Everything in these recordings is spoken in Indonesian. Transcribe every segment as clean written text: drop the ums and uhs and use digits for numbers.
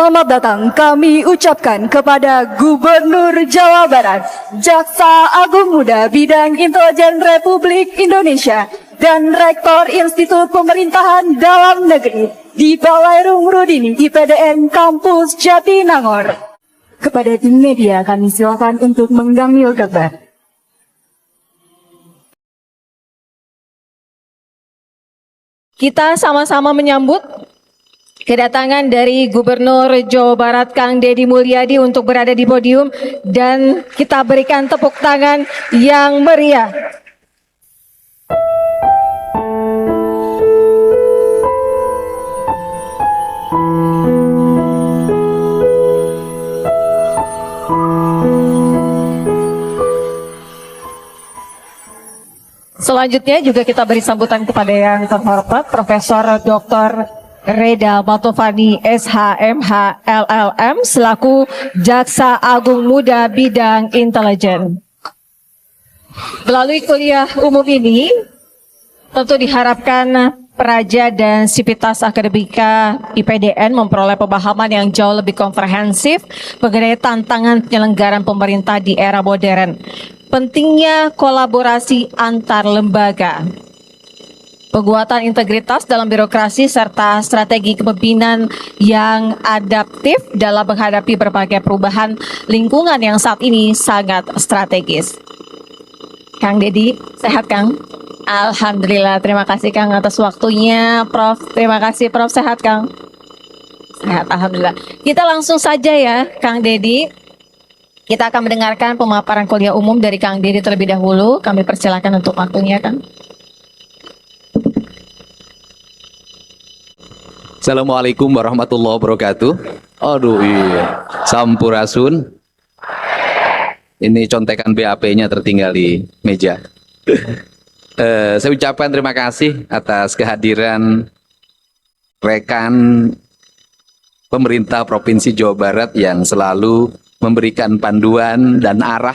Selamat datang kami ucapkan kepada Gubernur Jawa Barat, Jaksa Agung Muda Bidang Intelijen Republik Indonesia, dan Rektor Institut Pemerintahan Dalam Negeri di Balairung Rudini IPDN Kampus Jatinangor. Kepada tim media kami silakan untuk mengambil gambar. Kita sama-sama menyambut kedatangan dari Gubernur Jawa Barat Kang Deddy Mulyadi untuk berada di podium, dan kita berikan tepuk tangan yang meriah. Selanjutnya juga kita beri sambutan kepada yang terhormat Profesor Dr. Reda Matovani SHMH LLM selaku Jaksa Agung Muda Bidang Intelijen. Melalui kuliah umum ini tentu diharapkan peraja dan sivitas akademika IPDN memperoleh pemahaman yang jauh lebih komprehensif mengenai tantangan penyelenggaraan pemerintah di era modern. Pentingnya kolaborasi antar lembaga, penguatan integritas dalam birokrasi, serta strategi kepemimpinan yang adaptif dalam menghadapi berbagai perubahan lingkungan yang saat ini sangat strategis. Kang Deddy, sehat Kang? Alhamdulillah, terima kasih Kang atas waktunya. Prof, terima kasih Prof, sehat Kang? Sehat, Alhamdulillah. Kita langsung saja ya Kang Deddy. Kita akan mendengarkan pemaparan kuliah umum dari Kang Deddy terlebih dahulu. Kami persilakan untuk waktunya, Kang. Assalamualaikum warahmatullahi wabarakatuh. Aduh iya, sampurasun. Ini contekan BAP-nya tertinggal di meja. Saya ucapkan terima kasih atas kehadiran rekan pemerintah Provinsi Jawa Barat yang selalu memberikan panduan dan arah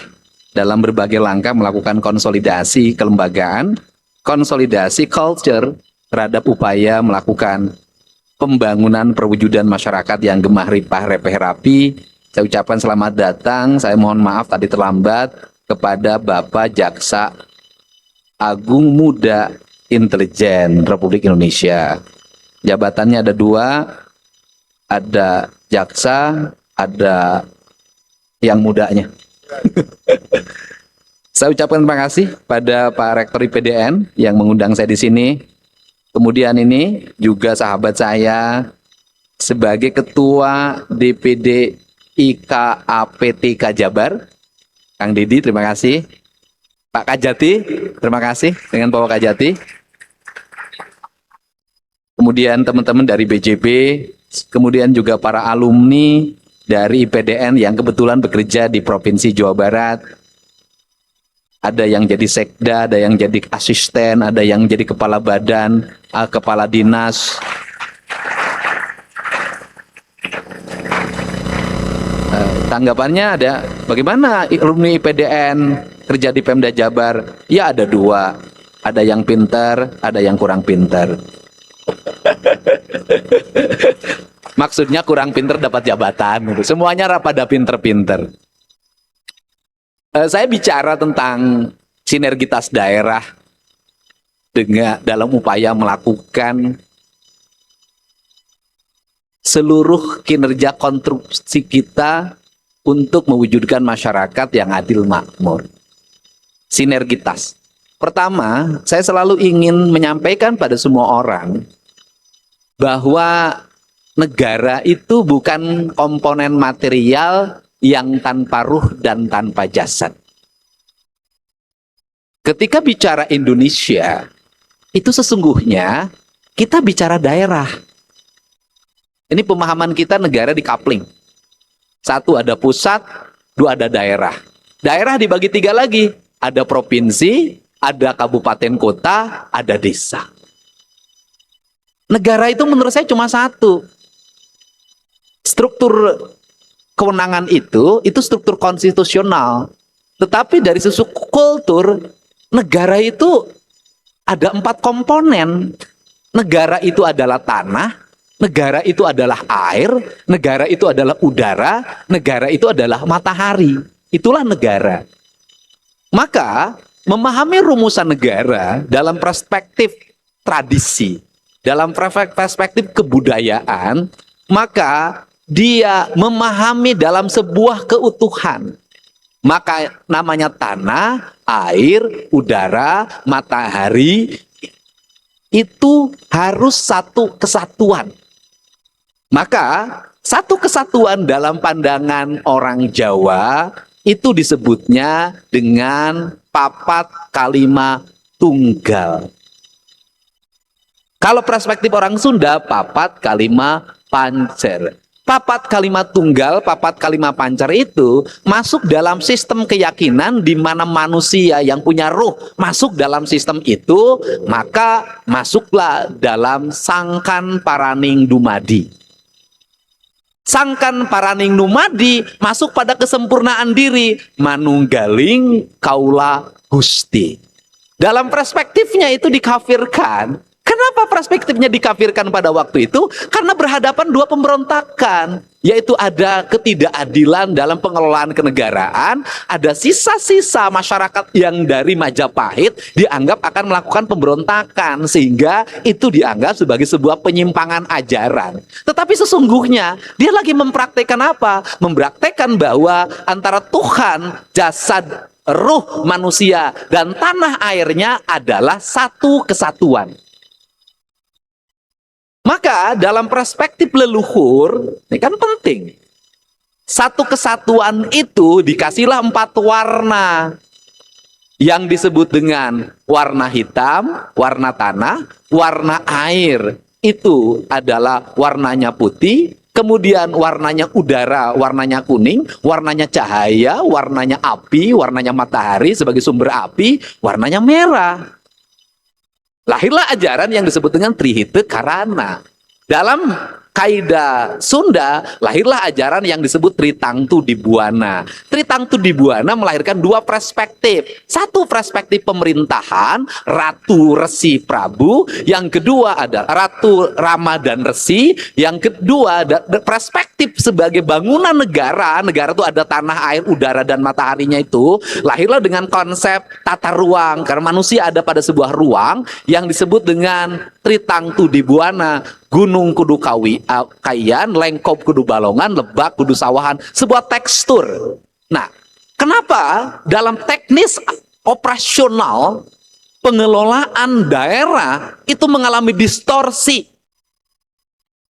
dalam berbagai langkah melakukan konsolidasi kelembagaan, konsolidasi culture terhadap upaya melakukan pembangunan perwujudan masyarakat yang gemah ripah repeh rapi. Saya ucapkan selamat datang, saya mohon maaf tadi terlambat, kepada Bapak Jaksa Agung Muda Intelijen Republik Indonesia. Jabatannya ada dua, ada jaksa, ada yang mudanya. Saya ucapkan terima kasih pada Pak Rektor IPDN yang mengundang saya di sini. Kemudian ini juga sahabat saya sebagai Ketua DPD IKAPTK Jabar, Kang Deddy, terima kasih. Pak Kajati, terima kasih dengan Bapak Kajati. Kemudian teman-teman dari BJB, kemudian juga para alumni dari IPDN yang kebetulan bekerja di Provinsi Jawa Barat. Ada yang jadi sekda, ada yang jadi asisten, ada yang jadi kepala badan, kepala dinas. Tanggapannya ada, bagaimana alumni IPDN kerja di Pemda Jabar? Ya ada dua, ada yang pintar, ada yang kurang pintar. Maksudnya kurang pinter dapat jabatan, gitu. Semuanya pada pinter-pinter. Saya bicara tentang sinergitas daerah dengan dalam upaya melakukan seluruh kinerja konstruksi kita untuk mewujudkan masyarakat yang adil makmur. Sinergitas. Pertama, saya selalu ingin menyampaikan pada semua orang bahwa negara itu bukan komponen material yang tanpa ruh dan tanpa jasad. Ketika bicara Indonesia, itu sesungguhnya kita bicara daerah. Ini pemahaman kita negara di coupling. Satu ada pusat, dua ada daerah. Daerah dibagi tiga lagi. Ada provinsi, ada kabupaten kota, ada desa. Negara itu menurut saya cuma satu. Struktur kewenangan itu struktur konstitusional. Tetapi dari sisi kultur, negara itu ada 4 komponen. Negara itu adalah tanah, Negara itu adalah air, negara itu adalah udara, negara itu adalah matahari. Itulah negara. Maka memahami rumusan negara dalam perspektif tradisi, dalam perspektif kebudayaan, maka dia memahami dalam sebuah keutuhan. Maka namanya tanah, air, udara, matahari, itu harus satu kesatuan. Maka satu kesatuan dalam pandangan orang Jawa itu disebutnya dengan papat kalima tunggal. Kalau perspektif orang Sunda, papat kalima pancer. Papat kalimat tunggal, papat kalimat pancar itu masuk dalam sistem keyakinan di mana manusia yang punya ruh masuk dalam sistem itu, maka masuklah dalam sangkan paraning dumadi. Sangkan paraning numadi masuk pada kesempurnaan diri, manunggaling kaula Gusti. Dalam perspektifnya itu dikafirkan. Kenapa perspektifnya dikafirkan pada waktu itu? Karena berhadapan dua pemberontakan, yaitu ada ketidakadilan dalam pengelolaan kenegaraan, ada sisa-sisa masyarakat yang dari Majapahit dianggap akan melakukan pemberontakan, sehingga itu dianggap sebagai sebuah penyimpangan ajaran. Tetapi sesungguhnya dia lagi mempraktekkan apa? Mempraktekkan bahwa antara Tuhan, jasad, ruh manusia, dan tanah airnya adalah satu kesatuan. Maka dalam perspektif leluhur, ini kan penting. Satu kesatuan itu dikasihlah 4 warna. Yang disebut dengan warna hitam, warna tanah, warna air. Itu adalah warnanya putih, kemudian warnanya udara, warnanya kuning, warnanya cahaya, warnanya api, warnanya matahari sebagai sumber api, warnanya merah. Lahirlah ajaran yang disebut dengan Trihite Karana. Dalam kaidah Sunda, lahirlah ajaran yang disebut Tritangtu Dibuana. Tritangtu Dibuana melahirkan 2 perspektif. Satu perspektif pemerintahan, Ratu Resi Prabu. Yang kedua adalah Ratu Rama dan Resi. Yang kedua, perspektif sebagai bangunan negara. Negara itu ada tanah, air, udara, dan mataharinya itu. Lahirlah dengan konsep tata ruang. Karena manusia ada pada sebuah ruang yang disebut dengan Tritangtu Dibuana. Gunung kudu kayan, lengkop kudu balongan, lebak kudu sawahan. Sebuah tekstur. Nah, kenapa dalam teknis operasional pengelolaan daerah itu mengalami distorsi?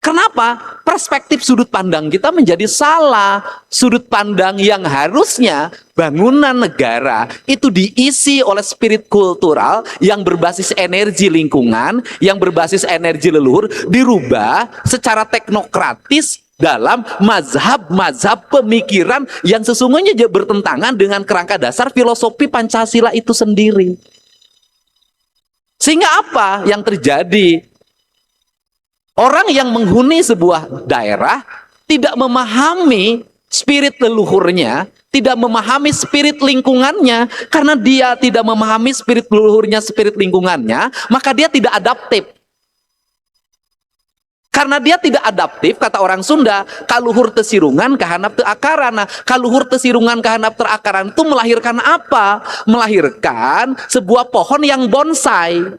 Kenapa? Perspektif sudut pandang kita menjadi salah. Sudut pandang yang harusnya bangunan negara itu diisi oleh spirit kultural yang berbasis energi lingkungan, yang berbasis energi leluhur, dirubah secara teknokratis dalam mazhab-mazhab pemikiran yang sesungguhnya bertentangan dengan kerangka dasar filosofi Pancasila itu sendiri. Sehingga apa yang terjadi? Orang yang menghuni sebuah daerah tidak memahami spirit leluhurnya, tidak memahami spirit lingkungannya. Karena dia tidak memahami spirit leluhurnya, spirit lingkungannya, maka dia tidak adaptif. Karena dia tidak adaptif, kata orang Sunda, kaluhur tesirungan kahanap teakarana. Kaluhur tesirungan kahanap terakaran itu melahirkan apa? Melahirkan sebuah pohon yang bonsai.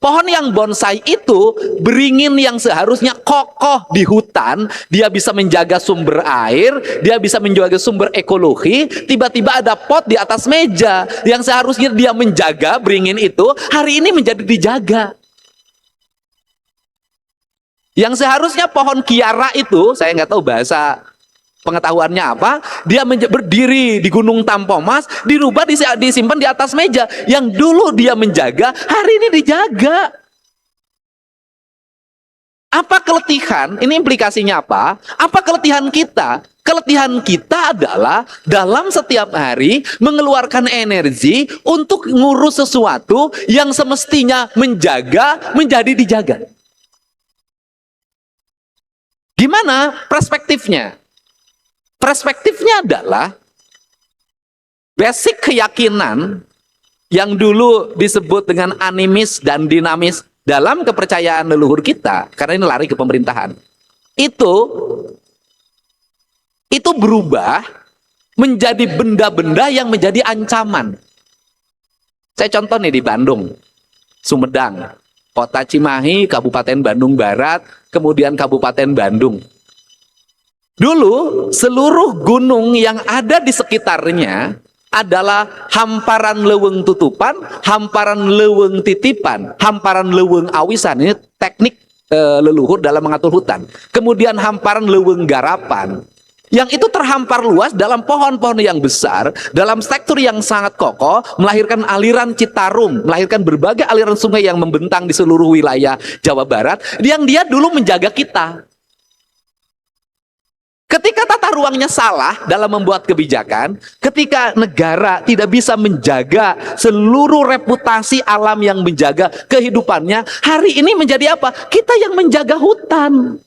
Pohon yang bonsai itu beringin yang seharusnya kokoh di hutan, dia bisa menjaga sumber air, dia bisa menjaga sumber ekologi, tiba-tiba ada pot di atas meja yang seharusnya dia menjaga beringin itu, hari ini menjadi dijaga. Yang seharusnya pohon kiara itu, saya nggak tahu bahasa pengetahuannya apa, dia berdiri di Gunung Tampomas, dirubah disimpan di atas meja. Yang dulu dia menjaga, hari ini dijaga. Apa keletihan? Ini implikasinya apa? Apa keletihan kita? Keletihan kita adalah dalam setiap hari mengeluarkan energi untuk ngurus sesuatu yang semestinya menjaga menjadi dijaga. Gimana perspektifnya? Perspektifnya adalah basic keyakinan yang dulu disebut dengan animis dan dinamis dalam kepercayaan leluhur kita, karena ini lari ke pemerintahan, itu berubah menjadi benda-benda yang menjadi ancaman. Saya contoh nih di Bandung, Sumedang, Kota Cimahi, Kabupaten Bandung Barat, kemudian Kabupaten Bandung. Dulu seluruh gunung yang ada di sekitarnya adalah hamparan leuweung tutupan, hamparan leuweung titipan, hamparan leuweung awisan. Ini teknik leluhur dalam mengatur hutan. Kemudian hamparan leuweung garapan, yang itu terhampar luas dalam pohon-pohon yang besar, dalam struktur yang sangat kokoh, melahirkan aliran Citarum, melahirkan berbagai aliran sungai yang membentang di seluruh wilayah Jawa Barat, yang dia dulu menjaga kita. Ketika tata ruangnya salah dalam membuat kebijakan, ketika negara tidak bisa menjaga seluruh reputasi alam yang menjaga kehidupannya, hari ini menjadi apa? Kita yang menjaga hutan.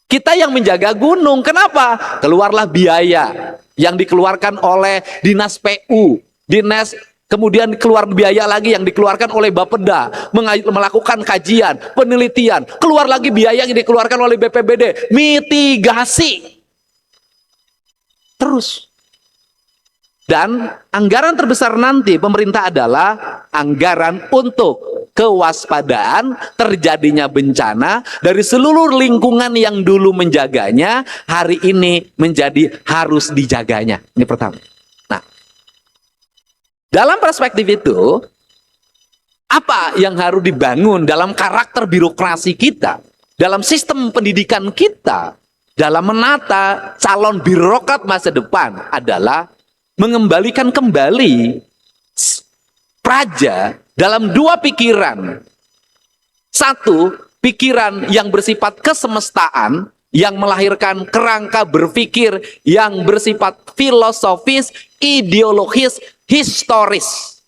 Kita yang menjaga gunung. Kenapa? Keluarlah biaya yang dikeluarkan oleh Dinas PU, kemudian keluar biaya lagi yang dikeluarkan oleh Bapeda, melakukan kajian, penelitian, keluar lagi biaya yang dikeluarkan oleh BPBD, mitigasi. Terus. Dan anggaran terbesar nanti pemerintah adalah anggaran untuk kewaspadaan terjadinya bencana dari seluruh lingkungan yang dulu menjaganya, hari ini menjadi harus dijaganya. Ini pertama. Nah, dalam perspektif itu, apa yang harus dibangun dalam karakter birokrasi kita, dalam sistem pendidikan kita, dalam menata calon birokrat masa depan adalah mengembalikan kembali praja dalam dua pikiran. Satu, pikiran yang bersifat kesemestaan, yang melahirkan kerangka berpikir yang bersifat filosofis, ideologis, historis.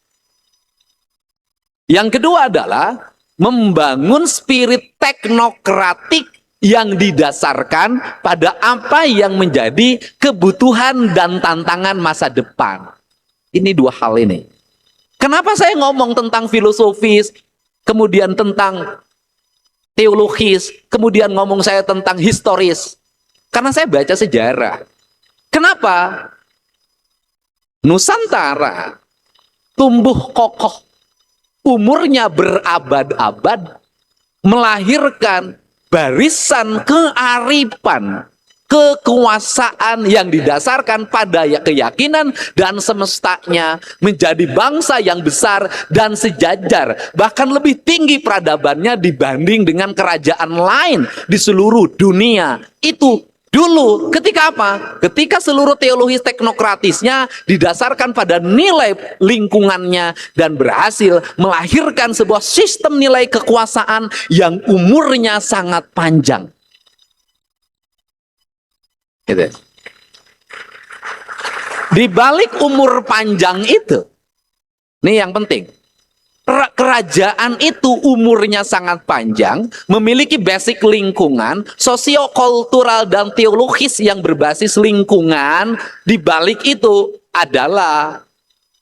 Yang kedua adalah membangun spirit teknokratik yang didasarkan pada apa yang menjadi kebutuhan dan tantangan masa depan. Ini dua hal ini. Kenapa saya ngomong tentang filosofis, kemudian tentang teologis, kemudian ngomong saya tentang historis? Karena saya baca sejarah. Kenapa? Nusantara tumbuh kokoh, umurnya berabad-abad, melahirkan barisan kearifan, kekuasaan yang didasarkan pada keyakinan dan semestanya, menjadi bangsa yang besar dan sejajar, bahkan lebih tinggi peradabannya dibanding dengan kerajaan lain di seluruh dunia. Itu dulu ketika apa? Ketika seluruh teologis teknokratisnya didasarkan pada nilai lingkungannya dan berhasil melahirkan sebuah sistem nilai kekuasaan yang umurnya sangat panjang. Gitu. Di balik umur panjang itu, ini yang penting. Kerajaan itu umurnya sangat panjang, memiliki basic lingkungan, sosiokultural dan teologis yang berbasis lingkungan. Di balik itu adalah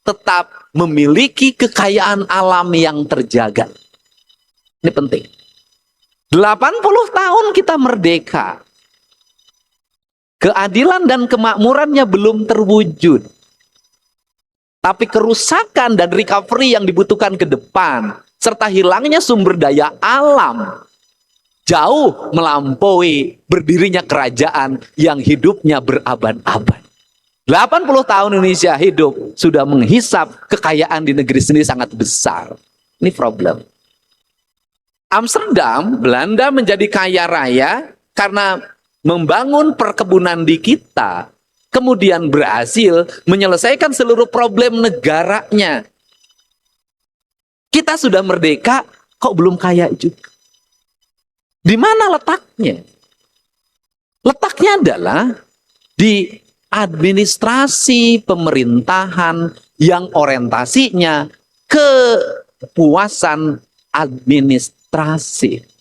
tetap memiliki kekayaan alam yang terjaga. Ini penting. 80 tahun kita merdeka. Keadilan dan kemakmurannya belum terwujud. Tapi kerusakan dan recovery yang dibutuhkan ke depan, serta hilangnya sumber daya alam, jauh melampaui berdirinya kerajaan yang hidupnya berabad-abad. 80 tahun Indonesia hidup, sudah menghisap kekayaan di negeri sendiri sangat besar. Ini problem. Amsterdam, Belanda menjadi kaya raya karena membangun perkebunan di kita, kemudian berhasil menyelesaikan seluruh problem negaranya. Kita sudah merdeka, kok belum kaya juga? Di mana letaknya? Letaknya adalah di administrasi pemerintahan yang orientasinya kepuasan administrasi.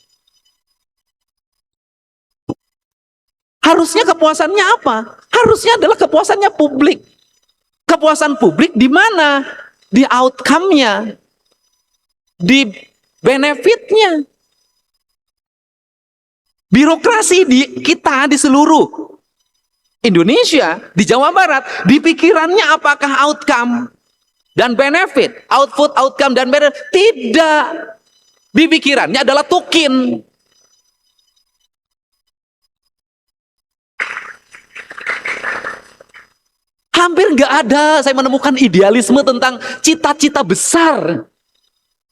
Harusnya kepuasannya apa? Harusnya adalah kepuasannya publik. Kepuasan publik di mana? Di outcome-nya. Di benefitnya. Birokrasi kita di seluruh Indonesia, di Jawa Barat, di pikirannya apakah outcome dan benefit, output, outcome, dan benefit? Tidak. Di pikirannya adalah tukin. Hampir nggak ada saya menemukan idealisme tentang cita-cita besar.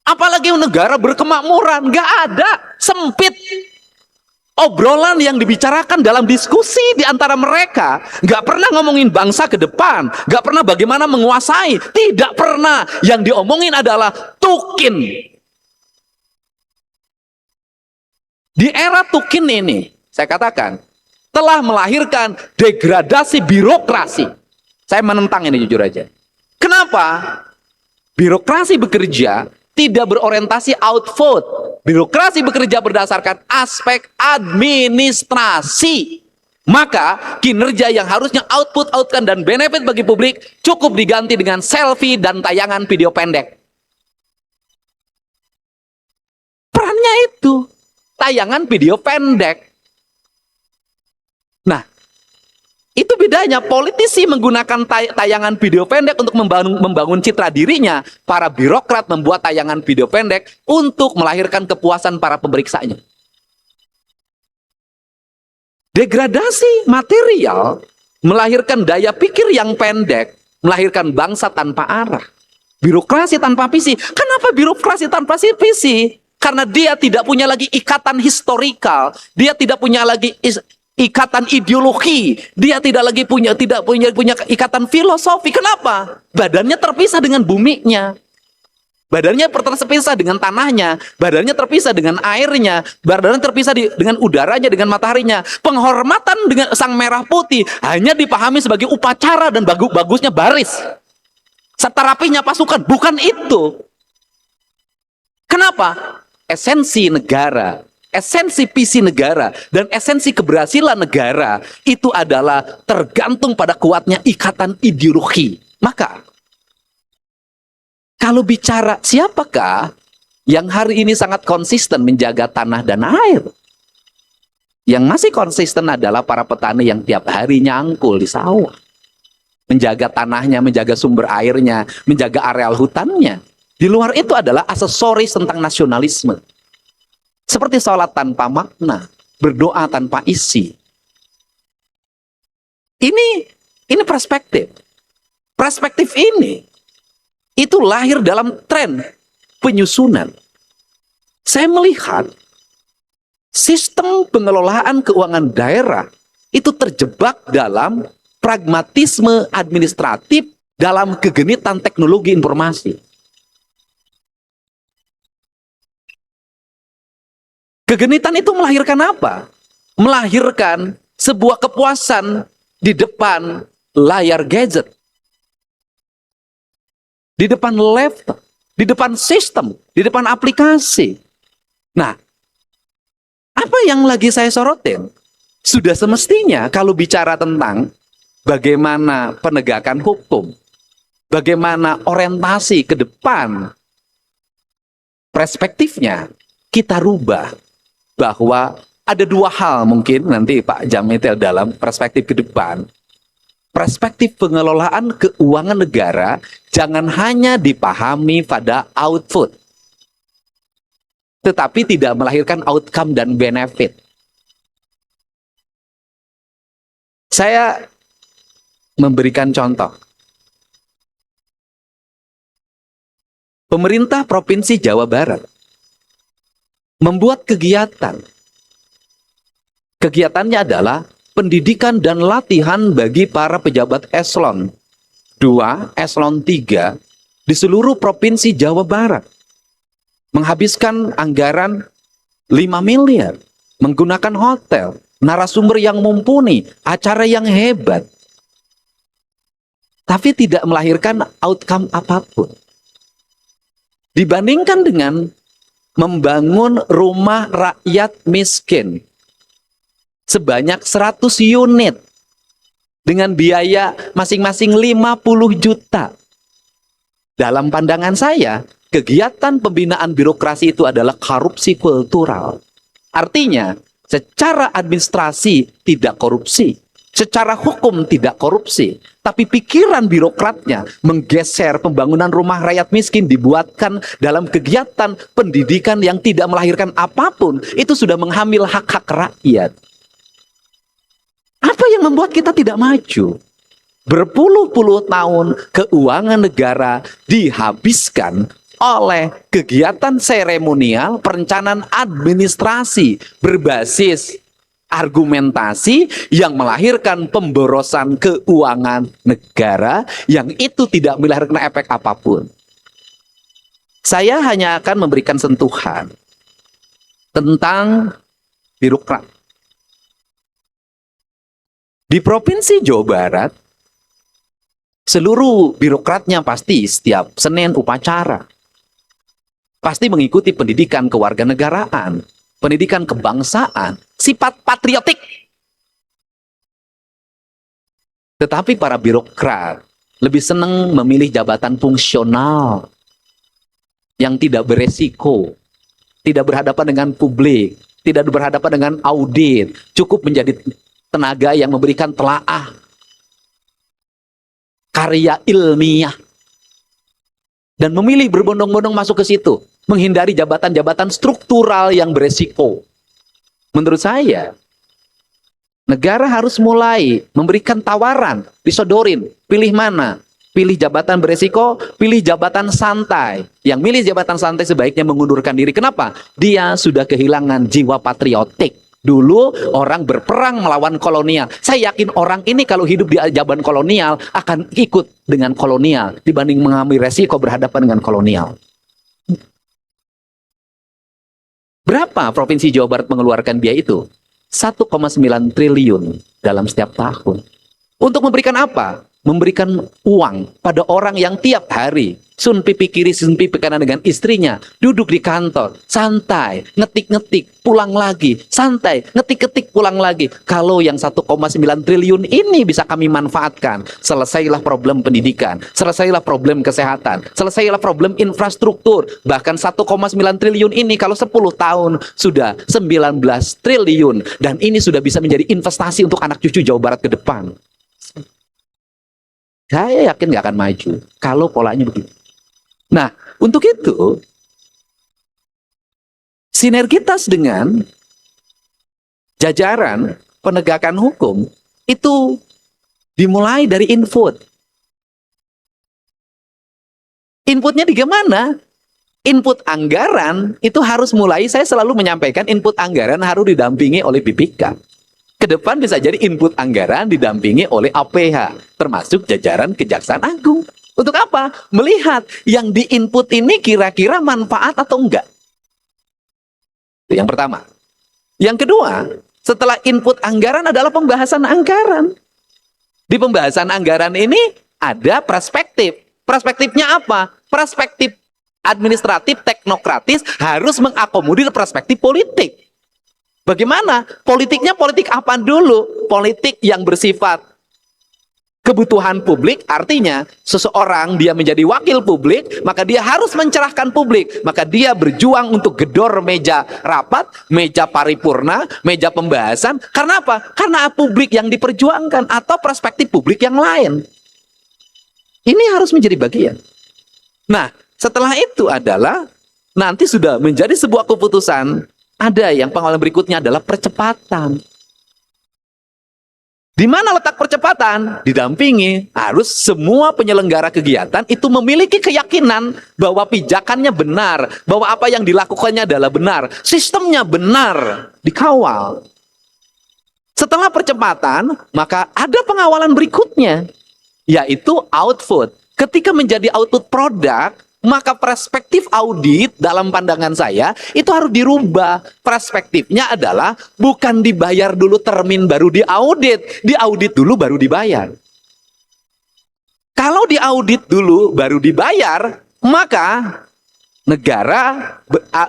Apalagi negara berkemakmuran, nggak ada, sempit. Obrolan yang dibicarakan dalam diskusi di antara mereka nggak pernah ngomongin bangsa ke depan, nggak pernah bagaimana menguasai, tidak pernah. Yang diomongin adalah tukin. Di era tukin ini, saya katakan, telah melahirkan degradasi birokrasi. Saya menentang ini jujur aja. Kenapa? Birokrasi bekerja tidak berorientasi output. Birokrasi bekerja berdasarkan aspek administrasi. Maka kinerja yang harusnya output, outcome, dan benefit bagi publik cukup diganti dengan selfie dan tayangan video pendek. Perannya itu, tayangan video pendek. Nah, itu bedanya. Politisi menggunakan tayangan video pendek untuk membangun citra dirinya. Para birokrat membuat tayangan video pendek untuk melahirkan kepuasan para pemeriksanya. Degradasi material melahirkan daya pikir yang pendek, melahirkan bangsa tanpa arah. Birokrasi tanpa visi. Kenapa birokrasi tanpa visi? Karena dia tidak punya lagi ikatan historikal, dia tidak punya lagi ikatan ideologi, dia tidak punya ikatan filosofi. Kenapa? Badannya terpisah dengan buminya, badannya terpisah dengan tanahnya, badannya terpisah dengan airnya, badannya terpisah dengan udaranya, dengan mataharinya. Penghormatan dengan sang merah putih hanya dipahami sebagai upacara dan bagusnya baris, serta rapinya pasukan. Bukan itu. Kenapa? Esensi negara, esensi visi negara, dan esensi keberhasilan negara itu adalah tergantung pada kuatnya ikatan ideologi. Maka, kalau bicara siapakah yang hari ini sangat konsisten menjaga tanah dan air? Yang masih konsisten adalah para petani yang tiap hari nyangkul di sawah. Menjaga tanahnya, menjaga sumber airnya, menjaga areal hutannya. Di luar itu adalah aksesoris tentang nasionalisme. Seperti sholat tanpa makna, berdoa tanpa isi. Ini perspektif. Perspektif ini itu lahir dalam tren penyusunan. Saya melihat sistem pengelolaan keuangan daerah itu terjebak dalam pragmatisme administratif dalam kegenitan teknologi informasi. Kegenitan itu melahirkan apa? Melahirkan sebuah kepuasan di depan layar gadget, di depan laptop, di depan sistem, di depan aplikasi. Nah, apa yang lagi saya sorotin? Sudah semestinya kalau bicara tentang bagaimana penegakan hukum, bagaimana orientasi ke depan, perspektifnya kita rubah. Bahwa ada dua hal mungkin nanti Pak Jamitel dalam perspektif ke depan. Perspektif pengelolaan keuangan negara jangan hanya dipahami pada output, tetapi tidak melahirkan outcome dan benefit. Saya memberikan contoh. Pemerintah Provinsi Jawa Barat membuat kegiatan. Kegiatannya adalah pendidikan dan latihan bagi para pejabat eselon 2, eselon 3 di seluruh Provinsi Jawa Barat. Menghabiskan anggaran 5 miliar, menggunakan hotel, narasumber yang mumpuni, acara yang hebat. Tapi tidak melahirkan outcome apapun. Dibandingkan dengan membangun rumah rakyat miskin sebanyak 100 unit dengan biaya masing-masing 50 juta. Dalam pandangan saya, kegiatan pembinaan birokrasi itu adalah korupsi kultural. Artinya, secara administrasi tidak korupsi, secara hukum tidak korupsi, tapi pikiran birokratnya menggeser pembangunan rumah rakyat miskin dibuatkan dalam kegiatan pendidikan yang tidak melahirkan apapun, itu sudah menghamil hak-hak rakyat. Apa yang membuat kita tidak maju? Berpuluh-puluh tahun keuangan negara dihabiskan oleh kegiatan seremonial perencanaan administrasi berbasis argumentasi yang melahirkan pemborosan keuangan negara yang itu tidak melahirkan efek apapun. Saya hanya akan memberikan sentuhan tentang birokrat. Di Provinsi Jawa Barat, seluruh birokratnya pasti setiap Senin upacara. Pasti mengikuti pendidikan kewarganegaraan, pendidikan kebangsaan, sifat patriotik. Tetapi para birokrat lebih senang memilih jabatan fungsional yang tidak beresiko, tidak berhadapan dengan publik, tidak berhadapan dengan audit, cukup menjadi tenaga yang memberikan telaah, karya ilmiah, dan memilih berbondong-bondong masuk ke situ, menghindari jabatan-jabatan struktural yang beresiko. Menurut saya, negara harus mulai memberikan tawaran, disodorin, pilih mana? Pilih jabatan beresiko, pilih jabatan santai. Yang milih jabatan santai sebaiknya mengundurkan diri. Kenapa? Dia sudah kehilangan jiwa patriotik. Dulu orang berperang melawan kolonial. Saya yakin orang ini kalau hidup di zaman kolonial akan ikut dengan kolonial dibanding mengambil resiko berhadapan dengan kolonial. Berapa Provinsi Jawa Barat mengeluarkan biaya itu? 1,9 triliun dalam setiap tahun. Untuk memberikan apa? Memberikan uang pada orang yang tiap hari sun pipi kiri, sun pipi kanan dengan istrinya, duduk di kantor, santai, ngetik-ngetik, pulang lagi, santai, ngetik-ngetik, pulang lagi. Kalau yang 1,9 triliun ini bisa kami manfaatkan, selesailah problem pendidikan, selesailah problem kesehatan, selesailah problem infrastruktur. Bahkan 1,9 triliun ini kalau 10 tahun sudah 19 triliun, dan ini sudah bisa menjadi investasi untuk anak cucu Jawa Barat ke depan. Saya yakin nggak akan maju kalau polanya begitu. Nah, untuk itu sinergitas dengan jajaran penegakan hukum itu dimulai dari input. Inputnya di mana? Input anggaran itu harus mulai, saya selalu menyampaikan input anggaran harus didampingi oleh BPK. Ke depan bisa jadi input anggaran didampingi oleh APH, termasuk jajaran Kejaksaan Agung. Untuk apa? Melihat yang di-input ini kira-kira manfaat atau enggak. Itu yang pertama. Yang kedua, setelah input anggaran adalah pembahasan anggaran. Di pembahasan anggaran ini ada perspektif. Perspektifnya apa? Perspektif administratif, teknokratis harus mengakomodir perspektif politik. Bagaimana? Politiknya politik apa dulu? Politik yang bersifat kebutuhan publik, artinya seseorang dia menjadi wakil publik, maka dia harus mencerahkan publik. Maka dia berjuang untuk gedor meja rapat, meja paripurna, meja pembahasan. Karena apa? Karena publik yang diperjuangkan atau perspektif publik yang lain. Ini harus menjadi bagian. Nah, setelah itu adalah nanti sudah menjadi sebuah keputusan. Ada yang pengawalan berikutnya adalah percepatan. Di mana letak percepatan? Didampingi harus semua penyelenggara kegiatan itu memiliki keyakinan bahwa pijakannya benar, bahwa apa yang dilakukannya adalah benar, sistemnya benar, dikawal. Setelah percepatan, maka ada pengawalan berikutnya, yaitu output. Ketika menjadi output produk, maka perspektif audit dalam pandangan saya itu harus dirubah. Perspektifnya adalah bukan dibayar dulu termin baru diaudit. Diaudit dulu baru dibayar. Kalau diaudit dulu baru dibayar, maka negara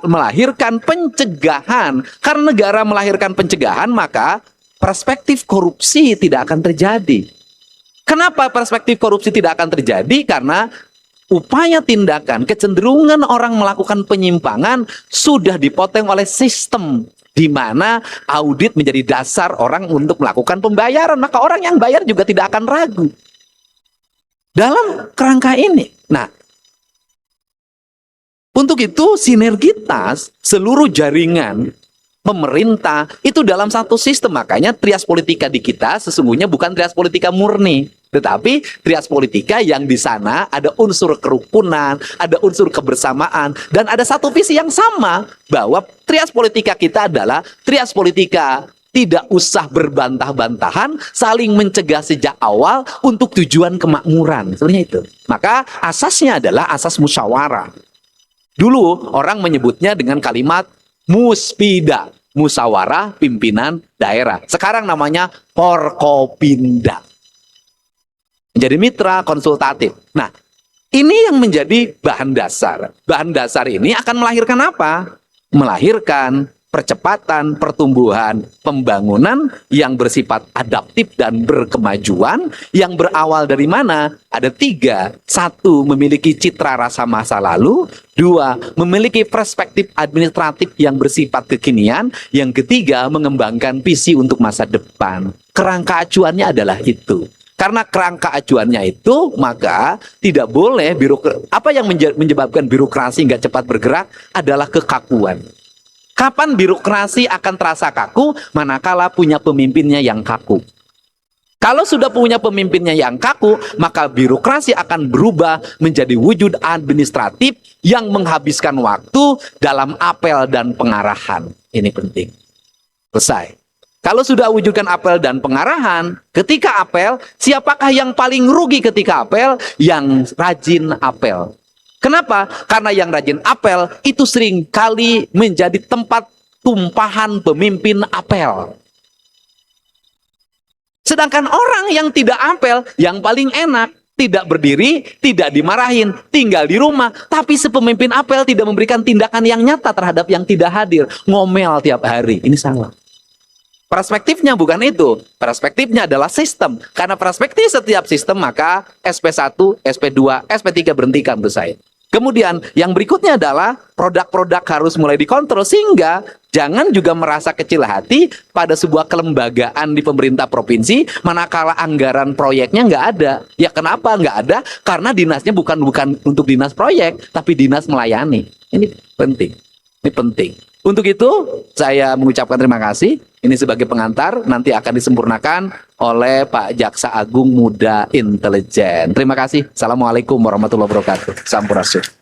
melahirkan pencegahan. Karena negara melahirkan pencegahan, maka perspektif korupsi tidak akan terjadi. Kenapa perspektif korupsi tidak akan terjadi? Karena upaya tindakan, kecenderungan orang melakukan penyimpangan sudah dipotong oleh sistem di mana audit menjadi dasar orang untuk melakukan pembayaran. Maka orang yang bayar juga tidak akan ragu. Dalam kerangka ini. Nah, untuk itu sinergitas seluruh jaringan pemerintah itu dalam satu sistem. Makanya trias politika di kita sesungguhnya bukan trias politika murni, tetapi trias politika yang di sana ada unsur kerukunan, ada unsur kebersamaan, dan ada satu visi yang sama bahwa trias politika kita adalah trias politika tidak usah berbantah-bantahan, saling mencegah sejak awal untuk tujuan kemakmuran. Sebenarnya itu. Maka asasnya adalah asas musyawarah. Dulu orang menyebutnya dengan kalimat muspida, musyawarah pimpinan daerah. Sekarang namanya Forkopimda. Menjadi mitra konsultatif. Nah, ini yang menjadi bahan dasar. Bahan dasar ini akan melahirkan apa? Melahirkan percepatan pertumbuhan pembangunan yang bersifat adaptif dan berkemajuan yang berawal dari mana? Ada 3. 1. Memiliki citra rasa masa lalu. 2. Memiliki perspektif administratif yang bersifat kekinian. Yang ketiga, mengembangkan visi untuk masa depan. Kerangka acuannya adalah itu. Karena kerangka acuannya itu, maka tidak boleh apa yang menyebabkan birokrasi nggak cepat bergerak adalah kekakuan. Kapan birokrasi akan terasa kaku? Manakala punya pemimpinnya yang kaku. Kalau sudah punya pemimpinnya yang kaku, maka birokrasi akan berubah menjadi wujud administratif yang menghabiskan waktu dalam apel dan pengarahan. Ini penting. Selesai. Kalau sudah wujudkan apel dan pengarahan, ketika apel, siapakah yang paling rugi ketika apel? Yang rajin apel. Kenapa? Karena yang rajin apel itu sering kali menjadi tempat tumpahan pemimpin apel. Sedangkan orang yang tidak apel, yang paling enak, tidak berdiri, tidak dimarahin, tinggal di rumah. Tapi sepemimpin apel tidak memberikan tindakan yang nyata terhadap yang tidak hadir. Ngomel tiap hari. Ini salah. Perspektifnya bukan itu. Perspektifnya adalah sistem. Karena perspektif setiap sistem, maka SP1, SP2, SP3 berhentikan menurut saya. Kemudian yang berikutnya adalah produk-produk harus mulai dikontrol. Sehingga jangan juga merasa kecil hati pada sebuah kelembagaan di pemerintah provinsi manakala anggaran proyeknya nggak ada. Ya kenapa nggak ada? Karena dinasnya bukan untuk dinas proyek, tapi dinas melayani. Ini penting. Ini penting. Untuk itu, saya mengucapkan terima kasih. Ini sebagai pengantar, nanti akan disempurnakan oleh Pak Jaksa Agung Muda Intelijen. Terima kasih. Assalamualaikum warahmatullahi wabarakatuh. Sampurasun.